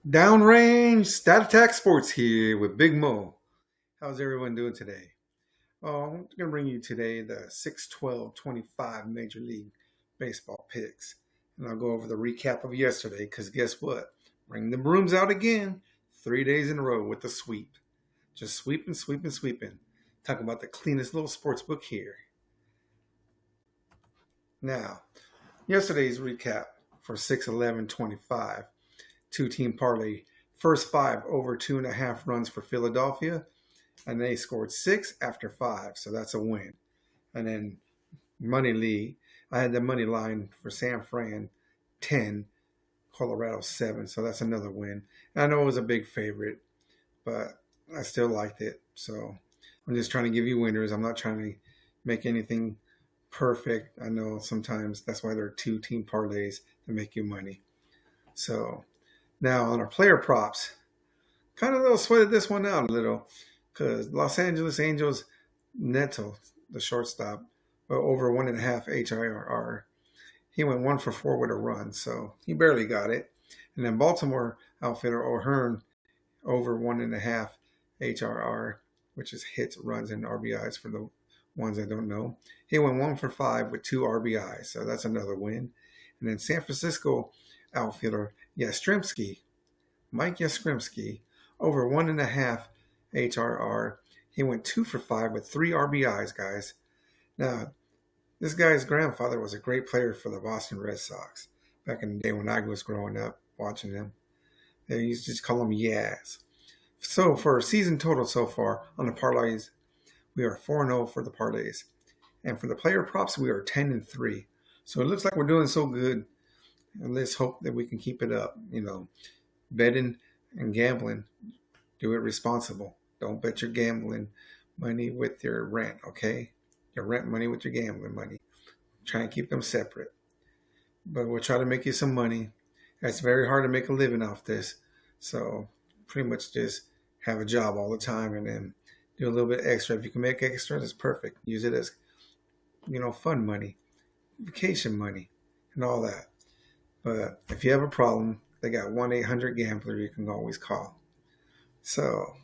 Downrange Stat Attack Sports here with Big Mo. How's everyone doing today? Oh, I'm going to bring you today the 6/12/25 Major League Baseball picks. And I'll go over the recap of yesterday because guess what? Bring the brooms out again. 3 days in a row with the sweep. Just sweeping, sweeping, sweeping. Talking about the cleanest little sports book here. Now, yesterday's recap for 6/11/25. Two-team parlay. First five over 2.5 runs for Philadelphia, and they scored 6 after 5, so that's a win. And then money league, I had the money line for San Fran 10, Colorado 7, so that's another win. And I know it was a big favorite, but I still liked it. So I'm just trying to give you winners. I'm not trying to make anything perfect. I know sometimes that's why there are two-team parlays to make you money. So now on our player props, kind of a little sweated this one out a little because Los Angeles Angels Neto, the shortstop, over 1.5 HIRR. He went 1 for 4 with a run, so he barely got it. And then Baltimore outfielder O'Hearn over 1.5 HRR, which is hits, runs, and RBIs for the ones that don't know. He went 1 for 5 with 2 RBIs, so that's another win. And then San Francisco outfielder Mike Yastrzemski, over 1.5 HRR. He went 2 for 5 with 3 RBIs, guys. Now, this guy's grandfather was a great player for the Boston Red Sox back in the day when I was growing up watching them. They used to just call him Yaz. So for a season total so far on the parlays, we are 4-0 for the parlays. And for the player props, we are 10-3. So it looks like we're doing so good. And let's hope that we can keep it up. Betting and gambling, do it responsible. Don't bet your gambling money with your rent, okay? Your rent money with your gambling money. Try and keep them separate. But we'll try to make you some money. It's very hard to make a living off this. So pretty much just have a job all the time and then do a little bit extra. If you can make extra, that's perfect. Use it as, fun money, vacation money, and all that. But if you have a problem, they got 1-800-GAMBLER you can always call. So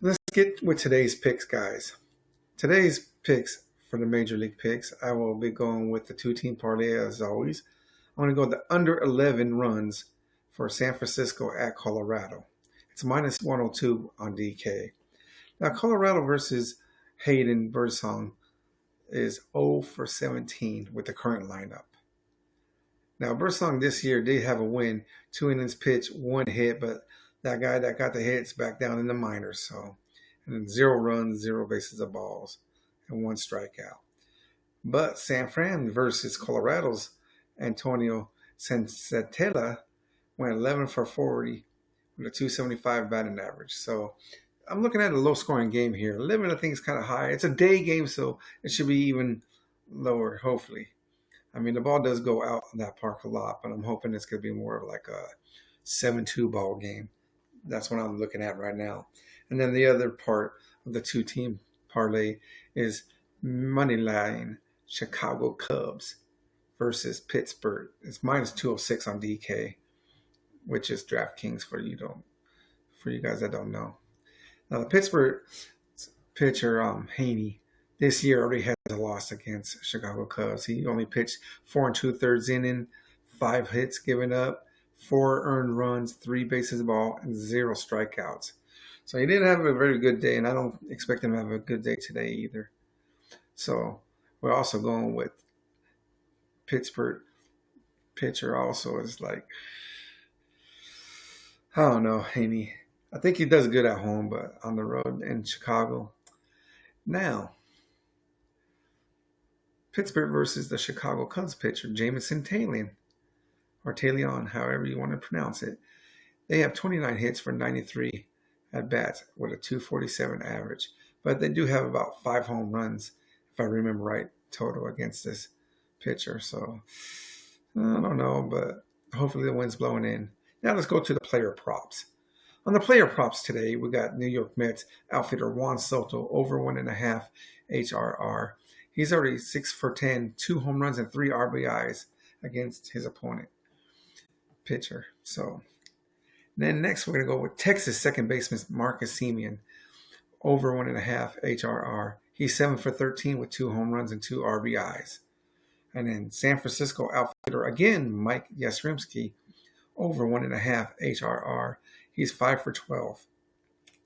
let's get with today's picks, guys. Today's picks for the Major League Picks, I will be going with the two-team parlay as always. I'm going to go the under 11 runs for San Francisco at Colorado. It's minus 102 on DK. Now, Colorado versus Hayden Birdsong is 0 for 17 with the current lineup. Now, Birdsong this year did have a win, 2 innings pitched, 1 hit, but that guy that got the hits back down in the minors. So, and then 0 runs, 0 bases of balls, and 1 strikeout. But San Fran versus Colorado's Antonio Senzatella went 11 for 40 with a 275 batting average. So I'm looking at a low-scoring game here. 11, I think, is kind of high. It's a day game, so it should be even lower, hopefully. I mean, the ball does go out in that park a lot, but I'm hoping it's going to be more of like a 7-2 ball game. That's what I'm looking at right now. And then the other part of the two-team parlay is money line Chicago Cubs versus Pittsburgh. It's minus 206 on DK, which is DraftKings for you guys that don't know. Now the Pittsburgh pitcher Haney this year already has a loss against Chicago Cubs. He only pitched 4 2/3 inning, 5 hits given up, 4 earned runs, 3 bases ball, and 0 strikeouts. So he didn't have a very good day, and I don't expect him to have a good day today either. So we're also going with Pittsburgh pitcher also is like, I don't know, Haney. I think he does good at home, but on the road in Chicago. Now, Pittsburgh versus the Chicago Cubs pitcher, Jameson Taillon, or Taillon, however you want to pronounce it. They have 29 hits for 93 at-bats with a 247 average. But they do have about 5 home runs, if I remember right, total against this pitcher. So, I don't know, but hopefully the wind's blowing in. Now let's go to the player props. On the player props today, we got New York Mets outfielder Juan Soto over 1.5 HRR. He's already 6 for 10, 2 home runs and 3 RBIs against his opponent. pitcher. So then next we're going to go with Texas second baseman Marcus Semien, over 1.5 HRR. He's 7 for 13 with 2 home runs and 2 RBIs. And then San Francisco outfielder again, Mike Yastrzemski, over 1.5 HRR. He's 5 for 12.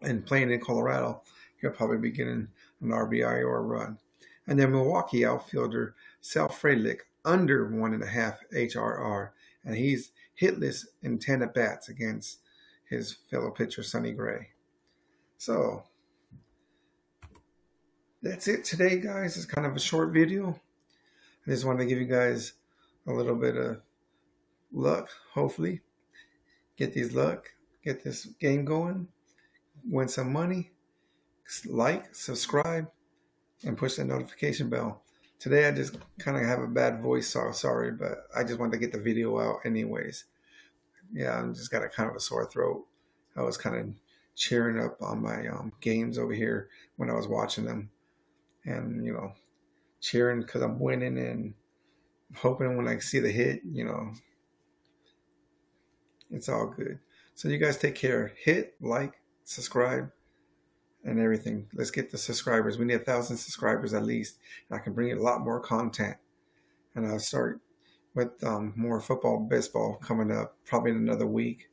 And playing in Colorado, he'll probably be getting an RBI or a run. And then Milwaukee outfielder Sal Frelick, under 1.5 HRR. And he's hitless in 10 at-bats against his fellow pitcher, Sonny Gray. So that's it today, guys. It's kind of a short video. I just wanted to give you guys a little bit of luck, hopefully. Get this game going, win some money, like, subscribe, and push that notification bell. Today I just kind of have a bad voice, so sorry, but I just wanted to get the video out anyways. Yeah, I'm just got a kind of a sore throat. I was kind of cheering up on my games over here when I was watching them. And, cheering because I'm winning and hoping when I see the hit, it's all good. So you guys take care. Hit, like, subscribe, and everything. Let's get the subscribers. We need 1,000 subscribers at least. And I can bring you a lot more content. And I'll start with more football, baseball coming up probably in another week.